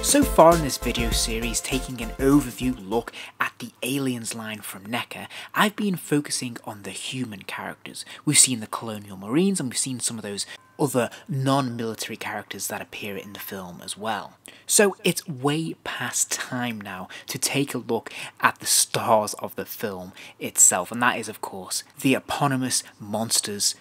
So far in this video series, taking an overview look at the Aliens line from NECA, I've been focusing on the human characters. We've seen the Colonial Marines and we've seen some of those other non-military characters that appear in the film as well. So it's way past time now to take a look at the stars of the film itself, and that is of course the eponymous monsters,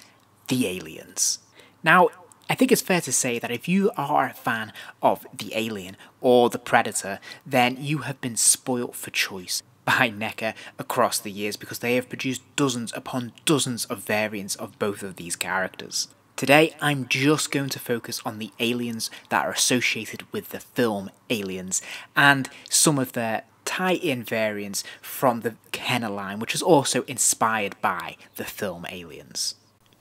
the aliens. Now, I think it's fair to say that if you are a fan of the Alien or the Predator, then you have been spoilt for choice by NECA across the years because they have produced dozens upon dozens of variants of both of these characters. Today, I'm just going to focus on the aliens that are associated with the film Aliens and some of their tie-in variants from the Kenner line, which is also inspired by the film Aliens.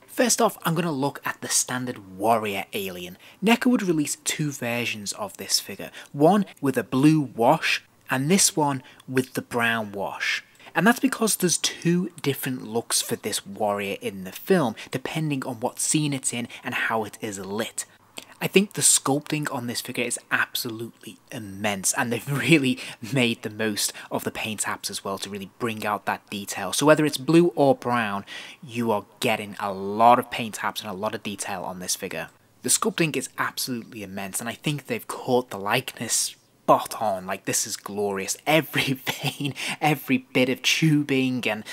First off, I'm going to look at the standard warrior alien. NECA would release two versions of this figure, one with a blue wash and this one with the brown wash. And that's because there's two different looks for this warrior in the film, depending on what scene it's in and how it is lit. I think the sculpting on this figure is absolutely immense, and they've really made the most of the paint apps as well to really bring out that detail. So whether it's blue or brown, you are getting a lot of paint apps and a lot of detail on this figure. The sculpting is absolutely immense, and I think they've caught the likeness spot on. Like, this is glorious. Every vein, every bit of tubing and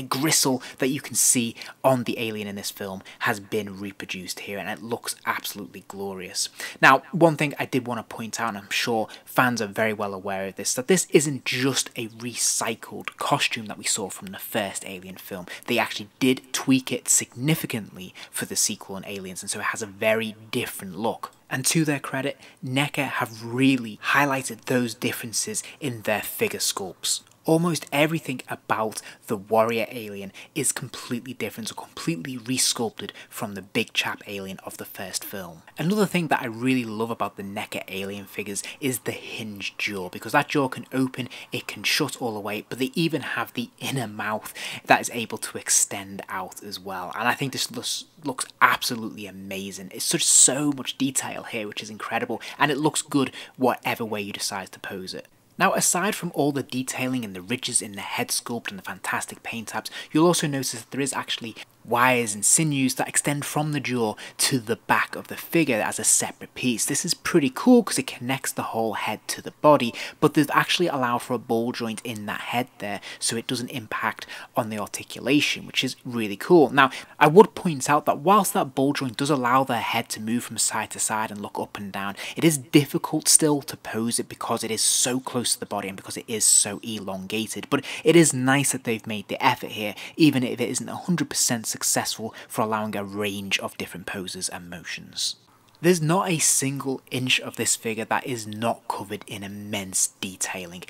gristle that you can see on the alien in this film has been reproduced here, and it looks absolutely glorious. Now, one thing I did want to point out, and I'm sure fans are very well aware of this, that this isn't just a recycled costume that we saw from the first Alien film. They actually did tweak it significantly for the sequel in Aliens, and so it has a very different look. And to their credit, NECA have really highlighted those differences in their figure sculpts. Almost everything about the warrior alien is completely different, or completely resculpted from the big chap alien of the first film. Another thing that I really love about the NECA alien figures is the hinged jaw, because that jaw can open, it can shut all the way, but they even have the inner mouth that is able to extend out as well. And I think this looks absolutely amazing. It's so much detail here, which is incredible, and it looks good whatever way you decide to pose it. Now, aside from all the detailing and the ridges in the head sculpt and the fantastic paint apps, you'll also notice that there is actually wires and sinews that extend from the jaw to the back of the figure as a separate piece. This is pretty cool because it connects the whole head to the body, but they've actually allowed for a ball joint in that head there so it doesn't impact on the articulation, which is really cool. Now, I would point out that whilst that ball joint does allow their head to move from side to side and look up and down, it is difficult still to pose it because it is so close to the body and because it is so elongated. But it is nice that they've made the effort here, even if it isn't 100% successful for allowing a range of different poses and motions. There's not a single inch of this figure that is not covered in immense detailing.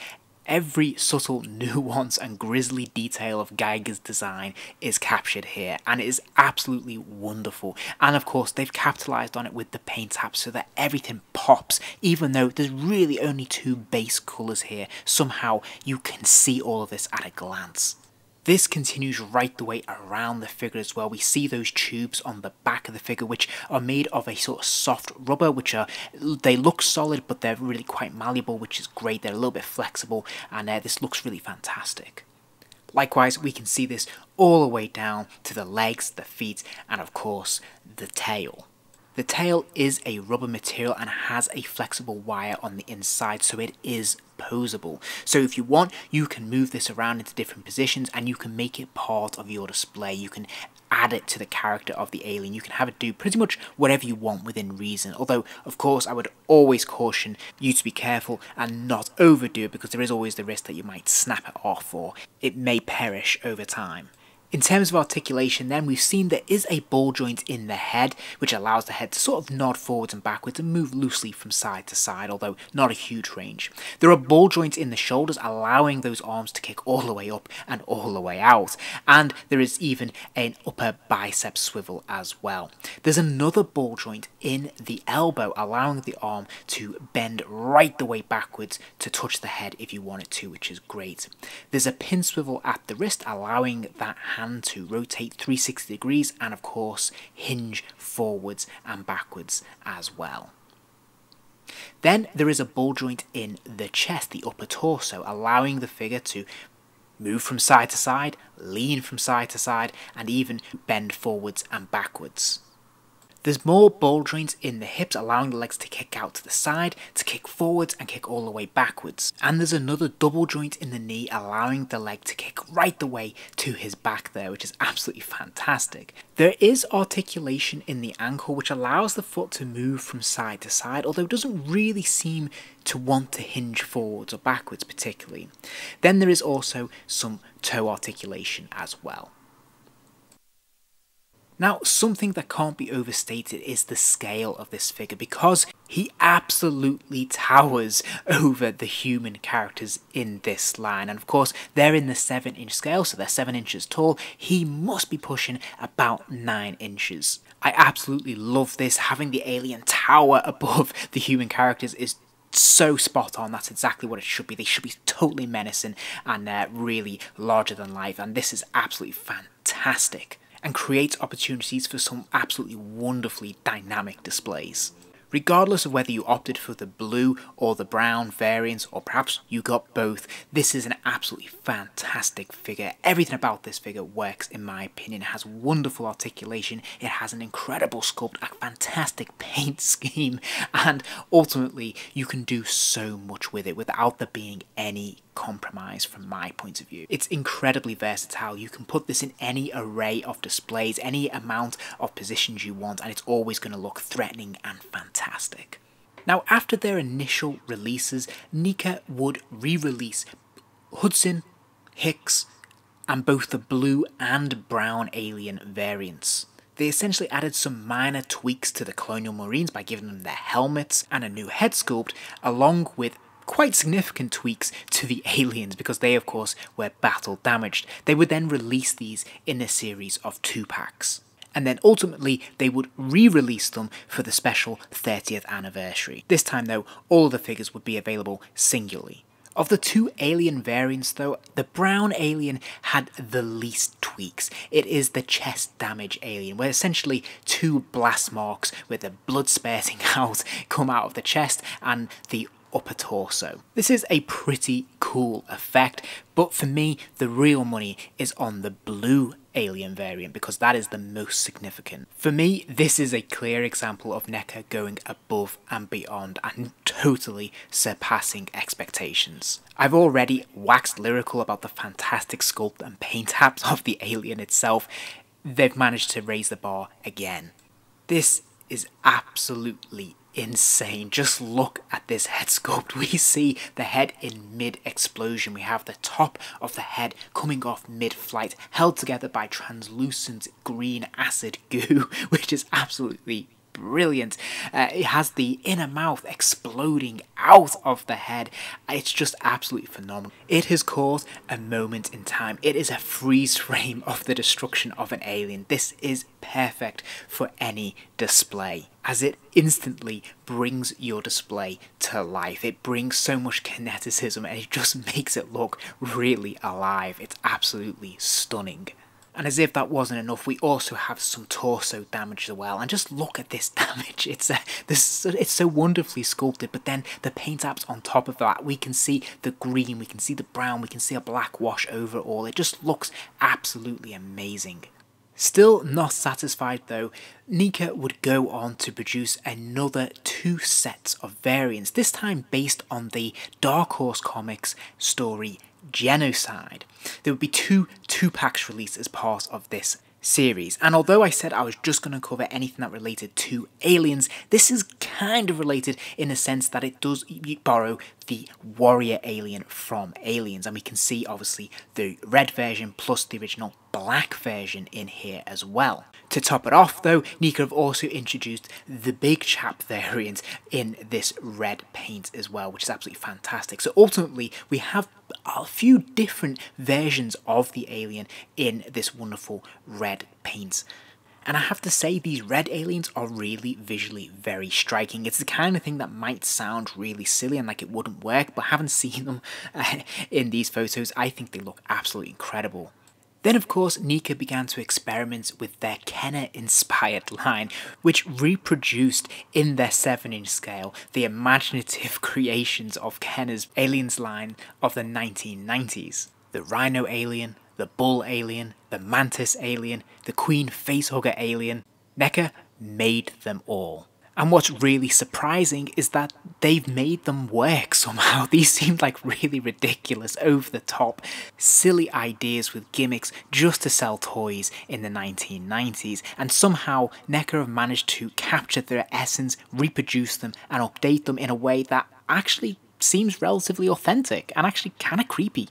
Every subtle nuance and grisly detail of Geiger's design is captured here, and it is absolutely wonderful. And of course, they've capitalized on it with the paint apps so that everything pops, even though there's really only two base colors here. Somehow you can see all of this at a glance. This continues right the way around the figure as well. We see those tubes on the back of the figure, which are made of a sort of soft rubber, they look solid, but they're really quite malleable, which is great. They're a little bit flexible, and this looks really fantastic. Likewise, we can see this all the way down to the legs, the feet, and of course, the tail. The tail is a rubber material and has a flexible wire on the inside, so it is posable. So if you want, you can move this around into different positions and you can make it part of your display. You can add it to the character of the alien. You can have it do pretty much whatever you want within reason. Although, of course, I would always caution you to be careful and not overdo it, because there is always the risk that you might snap it off or it may perish over time. In terms of articulation then, we've seen there is a ball joint in the head, which allows the head to sort of nod forwards and backwards and move loosely from side to side, although not a huge range. There are ball joints in the shoulders, allowing those arms to kick all the way up and all the way out, and there is even an upper bicep swivel as well. There's another ball joint in the elbow, allowing the arm to bend right the way backwards to touch the head if you want it to, which is great. There's a pin swivel at the wrist, allowing that hand to rotate 360 degrees and of course hinge forwards and backwards as well. Then there is a ball joint in the chest, the upper torso, allowing the figure to move from side to side, lean from side to side, and even bend forwards and backwards. There's more ball joints in the hips, allowing the legs to kick out to the side, to kick forwards and kick all the way backwards. And there's another double joint in the knee, allowing the leg to kick right the way to his back there, which is absolutely fantastic. There is articulation in the ankle, which allows the foot to move from side to side, although it doesn't really seem to want to hinge forwards or backwards particularly. Then there is also some toe articulation as well. Now, something that can't be overstated is the scale of this figure, because he absolutely towers over the human characters in this line. And of course, they're in the 7-inch scale, so they're 7 inches tall. He must be pushing about 9 inches. I absolutely love this. Having the alien tower above the human characters is so spot on. That's exactly what it should be. They should be totally menacing and really larger than life. And this is absolutely fantastic, and creates opportunities for some absolutely wonderfully dynamic displays. Regardless of whether you opted for the blue or the brown variants, or perhaps you got both, this is an absolutely fantastic figure. Everything about this figure works in my opinion. It has wonderful articulation, it has an incredible sculpt, a fantastic paint scheme, and ultimately you can do so much with it without there being any compromise from my point of view. It's incredibly versatile. You can put this in any array of displays, any amount of positions you want, and it's always going to look threatening and fantastic. Now, after their initial releases, NECA would re-release Hudson, Hicks, and both the blue and brown alien variants. They essentially added some minor tweaks to the Colonial Marines by giving them their helmets and a new head sculpt, along with quite significant tweaks to the aliens, because they of course were battle damaged. They would then release these in a series of 2-packs. And then ultimately they would re-release them for the special 30th anniversary. This time though, all of the figures would be available singularly. Of the 2 alien variants though, the brown alien had the least tweaks. It is the chest damage alien, where essentially 2 blast marks with the blood spurting out come out of the chest and the upper torso. This is a pretty cool effect, but for me the real money is on the blue alien variant, because that is the most significant. For me, this is a clear example of NECA going above and beyond and totally surpassing expectations. I've already waxed lyrical about the fantastic sculpt and paint apps of the alien itself. They've managed to raise the bar again. This is absolutely insane. Just look at this head sculpt. We see the head in mid-explosion. We have the top of the head coming off mid-flight, held together by translucent green acid goo, which is absolutely brilliant. It has the inner mouth exploding out of the head. It's just absolutely phenomenal. It has caused a moment in time. It is a freeze frame of the destruction of an alien. This is perfect for any display, as it instantly brings your display to life. It brings so much kineticism and it just makes it look really alive. It's absolutely stunning. And as if that wasn't enough, we also have some torso damage as well. And just look at this damage. It's so wonderfully sculpted. But then the paint apps on top of that, we can see the green, we can see the brown, we can see a black wash over it all. It just looks absolutely amazing. Still not satisfied though, NECA would go on to produce another 2 sets of variants, this time based on the Dark Horse Comics story Genocide. There would be 2 2-packs released as part of this series, and although I said I was just going to cover anything that related to aliens, this is kind of related in the sense that it does borrow the warrior alien from Aliens, and we can see obviously the red version plus the original black version in here as well. To top it off though, NECA have also introduced the big chap variant in this red paint as well, which is absolutely fantastic. So ultimately we have a few different versions of the alien in this wonderful red paint. And I have to say, these red aliens are really visually very striking. It's the kind of thing that might sound really silly and like it wouldn't work, but having seen them in these photos, I think they look absolutely incredible. Then of course NECA began to experiment with their Kenner-inspired line, which reproduced in their 7-inch scale the imaginative creations of Kenner's Aliens line of the 1990s. The Rhino Alien, the Bull Alien, the Mantis Alien, the Queen Facehugger Alien. NECA made them all. And what's really surprising is that they've made them work somehow. These seemed like really ridiculous, over-the-top, silly ideas with gimmicks just to sell toys in the 1990s, and somehow NECA have managed to capture their essence, reproduce them, and update them in a way that actually seems relatively authentic and actually kind of creepy.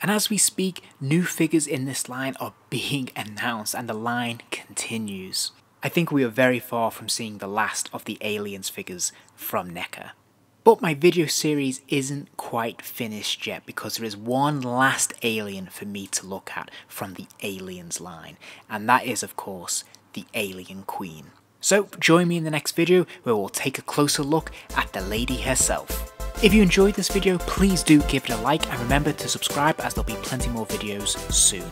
And as we speak, new figures in this line are being announced and the line continues. I think we are very far from seeing the last of the Aliens figures from NECA. But my video series isn't quite finished yet because there is one last alien for me to look at from the Aliens line, and that is of course the Alien Queen. So join me in the next video where we'll take a closer look at the lady herself. If you enjoyed this video, please do give it a like and remember to subscribe as there'll be plenty more videos soon.